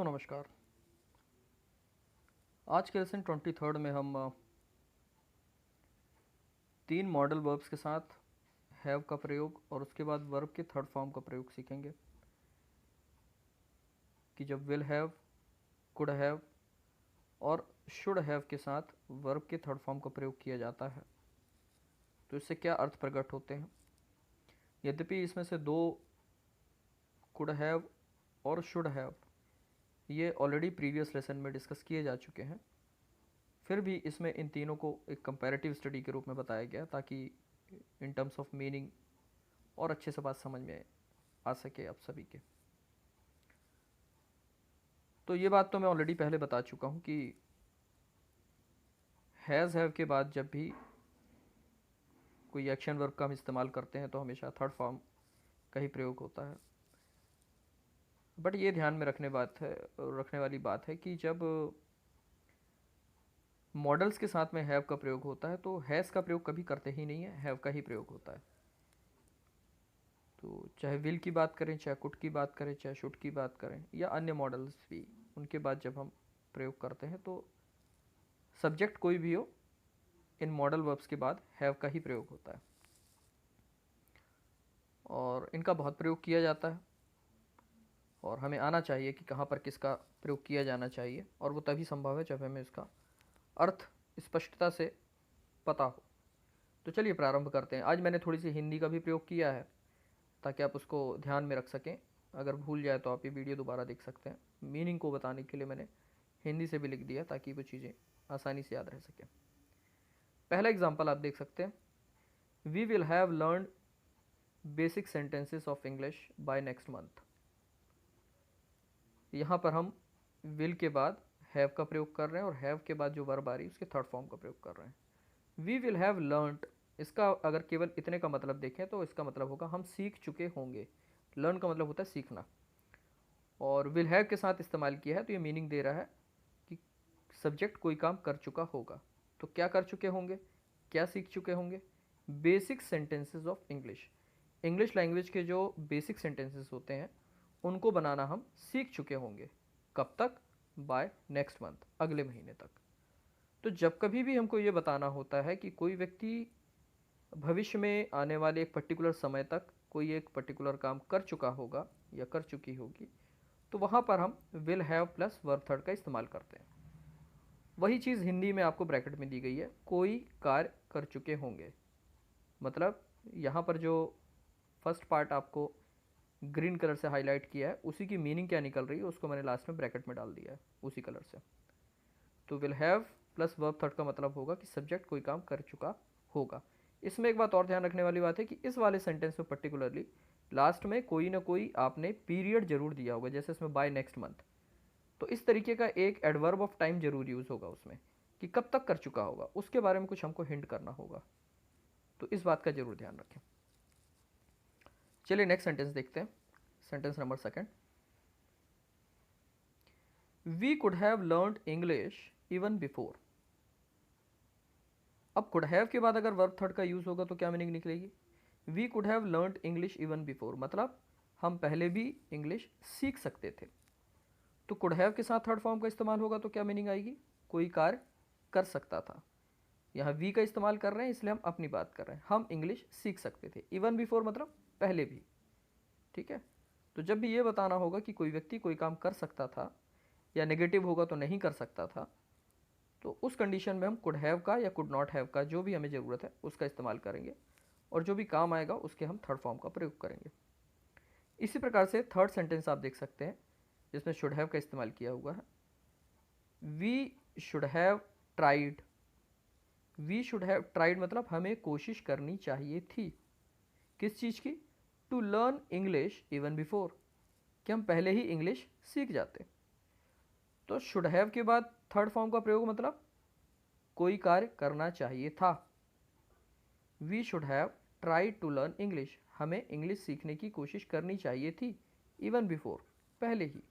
दोस्तों नमस्कार। आज के लेसन 23 में हम तीन मॉडल वर्ब्स के साथ हैव का प्रयोग और उसके बाद वर्ब के थर्ड फॉर्म का प्रयोग सीखेंगे कि जब विल हैव, कुड हैव और शुड हैव के साथ वर्ब के थर्ड फॉर्म का प्रयोग किया जाता है तो इससे क्या अर्थ प्रकट होते हैं। यद्यपि इसमें से दो कुड हैव और शुड हैव ये ऑलरेडी प्रीवियस लेसन में डिस्कस किए जा चुके हैं, फिर भी इसमें इन तीनों को एक कंपैरेटिव स्टडी के रूप में बताया गया ताकि इन टर्म्स ऑफ मीनिंग और अच्छे से बात समझ में आ सके आप सभी के। तो ये बात तो मैं ऑलरेडी पहले बता चुका हूँ कि हैज़ हैव के बाद जब भी कोई एक्शन वर्ब का हम इस्तेमाल करते हैं तो हमेशा थर्ड फॉर्म का ही प्रयोग होता है। बट ये ध्यान में रखने वाली बात है कि जब मॉडल्स के साथ में हैव का प्रयोग होता है तो हैज़ का प्रयोग कभी करते ही नहीं है, हैव का ही प्रयोग होता है। तो चाहे विल की बात करें, चाहे कुड की बात करें, चाहे शुड की बात करें या अन्य मॉडल्स भी, उनके बाद जब हम प्रयोग करते हैं तो सब्जेक्ट कोई भी हो, इन मॉडल वर्ब्स के बाद हैव का ही प्रयोग होता है और इनका बहुत प्रयोग किया जाता है और हमें आना चाहिए कि कहाँ पर किसका प्रयोग किया जाना चाहिए, और वो तभी संभव है जब हमें इसका अर्थ स्पष्टता से पता हो। तो चलिए प्रारंभ करते हैं। आज मैंने थोड़ी सी हिंदी का भी प्रयोग किया है ताकि आप उसको ध्यान में रख सकें। अगर भूल जाए तो आप ये वीडियो दोबारा देख सकते हैं। मीनिंग को बताने के लिए मैंने हिंदी से भी लिख दिया ताकि वो चीज़ें आसानी से याद रह सकें। पहला एग्जाम्पल आप देख सकते हैं, we will have learn basic sentences of English by next month. यहाँ पर हम विल के बाद हैव का प्रयोग कर रहे हैं और हैव के बाद जो वर्ब आ रही है उसके थर्ड फॉर्म का प्रयोग कर रहे हैं। वी विल हैव लर्नड, इसका अगर केवल इतने का मतलब देखें तो इसका मतलब होगा हम सीख चुके होंगे। लर्न का मतलब होता है सीखना, और विल हैव के साथ इस्तेमाल किया है तो ये मीनिंग दे रहा है कि सब्जेक्ट कोई काम कर चुका होगा। तो क्या कर चुके होंगे, क्या सीख चुके होंगे? Basic sentences of English. English language के जो बेसिक सेंटेंसेस होते हैं उनको बनाना हम सीख चुके होंगे। कब तक? बाय नेक्स्ट मंथ, अगले महीने तक। तो जब कभी भी हमको ये बताना होता है कि कोई व्यक्ति भविष्य में आने वाले एक पर्टिकुलर समय तक कोई एक पर्टिकुलर काम कर चुका होगा या कर चुकी होगी, तो वहाँ पर हम will have plus verb third का इस्तेमाल करते हैं। वही चीज़ हिंदी में आपको ब्रैकेट में दी गई है, कोई कार्य कर चुके होंगे। मतलब यहाँ पर जो फर्स्ट पार्ट आपको ग्रीन कलर से हाईलाइट किया है उसी की मीनिंग क्या निकल रही है उसको मैंने लास्ट में ब्रैकेट में डाल दिया है उसी कलर से। तो will have plus verb third का मतलब होगा कि सब्जेक्ट कोई काम कर चुका होगा। इसमें एक बात और ध्यान रखने वाली बात है कि इस वाले सेंटेंस में पर्टिकुलरली लास्ट में कोई ना कोई आपने पीरियड जरूर दिया होगा, जैसे इसमें बाय नेक्स्ट मंथ। तो इस तरीके का एक एडवर्ब ऑफ टाइम जरूर यूज होगा उसमें कि कब तक कर चुका होगा, उसके बारे में कुछ हमको हिंट करना होगा। तो इस बात का जरूर ध्यान रखें। चलिए नेक्स्ट सेंटेंस देखते हैं। Sentence number second, we could have learned English even before. अब कुड हैव के बाद अगर वर्ब थर्ड का यूज होगा तो क्या मीनिंग निकलेगी? We could have learned English even before, मतलब हम पहले भी इंग्लिश सीख सकते थे। तो कुड हैव के साथ थर्ड फॉर्म का इस्तेमाल होगा तो क्या मीनिंग आएगी? कोई कार्य कर सकता था। यहाँ वी का इस्तेमाल कर रहे हैं इसलिए हम अपनी बात कर रहे हैं, हम इंग्लिश सीख सकते थे। इवन बिफोर मतलब पहले भी। ठीक है, तो जब भी ये बताना होगा कि कोई व्यक्ति कोई काम कर सकता था या नेगेटिव होगा तो नहीं कर सकता था, तो उस कंडीशन में हम कुड हैव का या कुड नॉट हैव का जो भी हमें ज़रूरत है उसका इस्तेमाल करेंगे और जो भी काम आएगा उसके हम थर्ड फॉर्म का प्रयोग करेंगे। इसी प्रकार से थर्ड सेंटेंस आप देख सकते हैं जिसमें शुड हैव का इस्तेमाल किया हुआ है। We should have tried. We should have tried मतलब हमें कोशिश करनी चाहिए थी। किस चीज़ की? To learn English even before, कि हम पहले ही इंग्लिश सीख जाते। तो शुड हैव के बाद थर्ड फॉर्म का प्रयोग मतलब कोई कार्य करना चाहिए था। We should have try to learn English, हमें इंग्लिश सीखने की कोशिश करनी चाहिए थी। इवन बिफोर, पहले ही।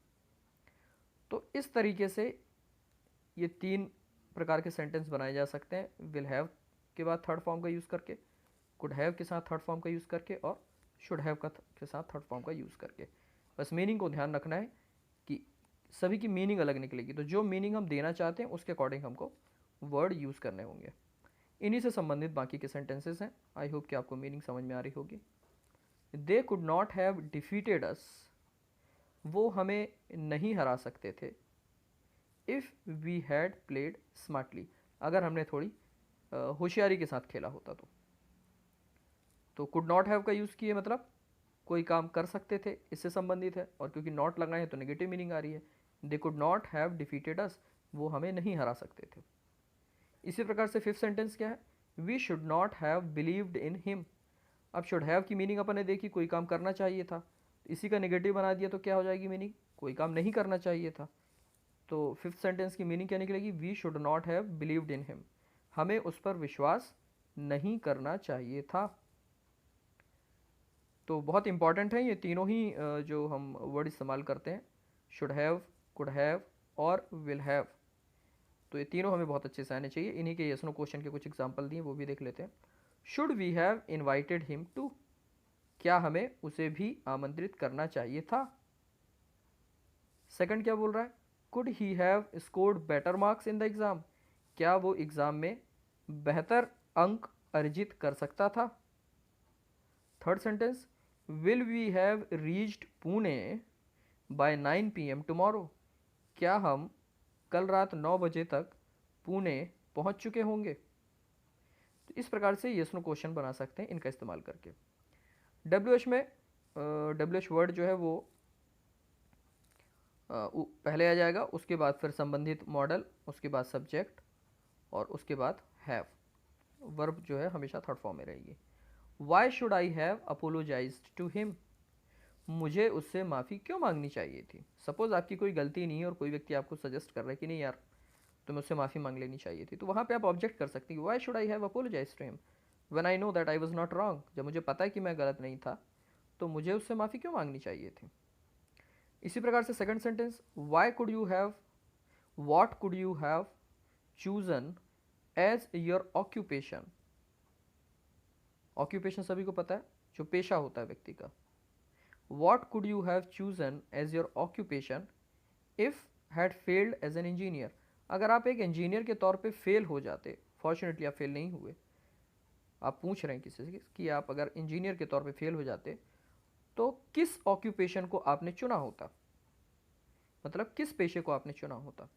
तो इस तरीके से ये तीन प्रकार के सेंटेंस बनाए जा सकते हैं, विल हैव के बाद थर्ड फॉर्म का यूज़ करके, कुड हैव के साथ थर्ड फॉर्म का यूज़ करके और शुड हैव के साथ थर्ड फॉर्म का यूज़ करके। बस मीनिंग को ध्यान रखना है कि सभी की मीनिंग अलग निकलेगी, तो जो मीनिंग हम देना चाहते हैं उसके अकॉर्डिंग हमको वर्ड यूज़ करने होंगे। इन्हीं से संबंधित बाकी के सेंटेंसेस हैं। आई होप कि आपको मीनिंग समझ में आ रही होगी। They could not have defeated us, वो हमें नहीं हरा सकते थे। If we had played smartly, अगर हमने थोड़ी होशियारी के साथ खेला होता तो कुड नॉट हैव का यूज़ किए मतलब कोई काम कर सकते थे, इससे संबंधित है, और क्योंकि नॉट लगाए हैं तो नेगेटिव मीनिंग आ रही है। They could not have defeated us, वो हमें नहीं हरा सकते थे। इसी प्रकार से फिफ्थ सेंटेंस क्या है, we should not have believed in him. अब शुड हैव की मीनिंग अपन ने देखी, कोई काम करना चाहिए था, इसी का नेगेटिव बना दिया तो क्या हो जाएगी मीनिंग, कोई काम नहीं करना चाहिए था। तो फिफ्थ सेंटेंस की मीनिंग क्या निकलेगी, we should not have believed in him, हमें उस पर विश्वास नहीं करना चाहिए था। तो बहुत इंपॉर्टेंट है ये तीनों ही जो हम वर्ड इस्तेमाल करते हैं, शुड हैव, कुड हैव और विल हैव, तो ये तीनों हमें बहुत अच्छे से आने चाहिए। इन्हीं के यस नो क्वेश्चन के कुछ एग्जांपल दिए, वो भी देख लेते हैं। Should we have invited him to, क्या हमें उसे भी आमंत्रित करना चाहिए था। सेकंड क्या बोल रहा है, could he have scored better marks in the exam, क्या वो एग्ज़ाम में बेहतर अंक अर्जित कर सकता था। Third sentence, will we have reached Pune by 9 PM tomorrow, क्या हम कल रात 9 बजे तक पुणे पहुंच चुके होंगे। तो इस प्रकार से यस नो क्वेश्चन बना सकते हैं इनका इस्तेमाल करके। डब्ल्यू में डब्ल्यू वर्ड जो है वो पहले आ जाएगा, उसके बाद फिर संबंधित मॉडल, उसके बाद सब्जेक्ट और उसके बाद हैव। वर्ब जो है हमेशा थर्ड फॉर्म में रहेगी। Why should I have apologised to him, मुझे उससे माफ़ी क्यों मांगनी चाहिए थी। सपोज आपकी कोई गलती नहीं है और कोई व्यक्ति आपको सजेस्ट कर रहा है कि नहीं यार तुम्हें उससे माफ़ी मांग लेनी चाहिए थी, तो वहाँ पे आप ऑब्जेक्ट कर सकते हैं, why should I have apologise to him when I know that I was not wrong, जब मुझे पता है कि मैं गलत नहीं था तो मुझे उससे माफ़ी क्यों मांगनी चाहिए थी। इसी प्रकार से second sentence, why could you have, what could you have chosen as your occupation. Occupation सभी को पता है, जो पेशा होता है व्यक्ति का। What could you have chosen as your occupation if had failed as an engineer, अगर आप एक इंजीनियर के तौर पे फेल हो जाते, फॉर्चुनेटली आप फेल नहीं हुए, आप पूछ रहे हैं किसी से कि आप अगर इंजीनियर के तौर पे फेल हो जाते तो किस ऑक्यूपेशन को आपने चुना होता, मतलब किस पेशे को आपने चुना होता।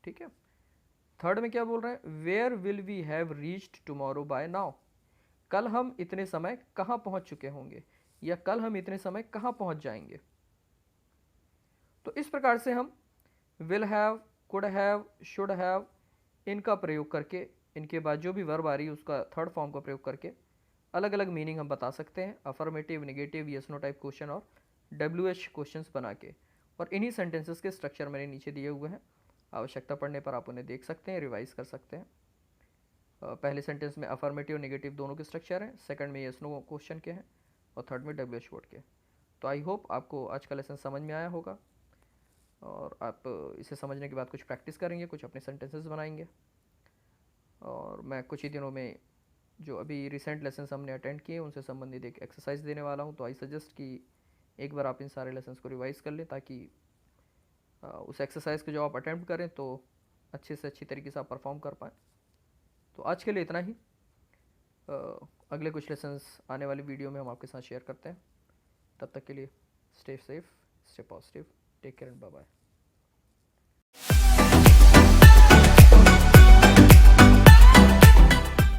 ठीक है। थर्ड में क्या बोल रहे हैं, where will we have reached tomorrow by now, कल हम इतने समय कहाँ पहुँच चुके होंगे, या कल हम इतने समय कहाँ पहुँच जाएंगे। तो इस प्रकार से हम will have, could have, should have, इनका प्रयोग करके, इनके बाद जो भी वर्ब आ रही है उसका थर्ड फॉर्म का प्रयोग करके अलग अलग मीनिंग हम बता सकते हैं, affirmative, negative, yes no type question और WH क्वेश्चंस बना के। और इन्हीं सेंटेंसेस के स्ट्रक्चर मैंने नीचे दिए हुए हैं, आवश्यकता पड़ने पर आप उन्हें देख सकते हैं, रिवाइज कर सकते हैं। पहले सेंटेंस में अफर्मेटिव नेगेटिव दोनों के स्ट्रक्चर हैं, सेकंड में यस नो क्वेश्चन के हैं और थर्ड में WH वर्ड के। तो आई होप आपको आज का लेसन समझ में आया होगा और आप इसे समझने के बाद कुछ प्रैक्टिस करेंगे, कुछ अपने सेंटेंसेस बनाएंगे। और मैं कुछ ही दिनों में जो अभी रिसेंट लेसन्स हमने अटेंड किए उनसे संबंधित एक एक्सरसाइज देने वाला हूँ, तो आई सजेस्ट कि एक बार आप इन सारे लेसन्स को रिवाइज़ कर लें, ताकि उस एक्सरसाइज को जब आप अटेम्प्ट करें तो अच्छे से अच्छी तरीके से आप परफॉर्म कर पाएँ। तो आज के लिए इतना ही, अगले कुछ लेसन्स आने वाली वीडियो में हम आपके साथ शेयर करते हैं। तब तक के लिए stay safe, stay positive, take care and bye bye.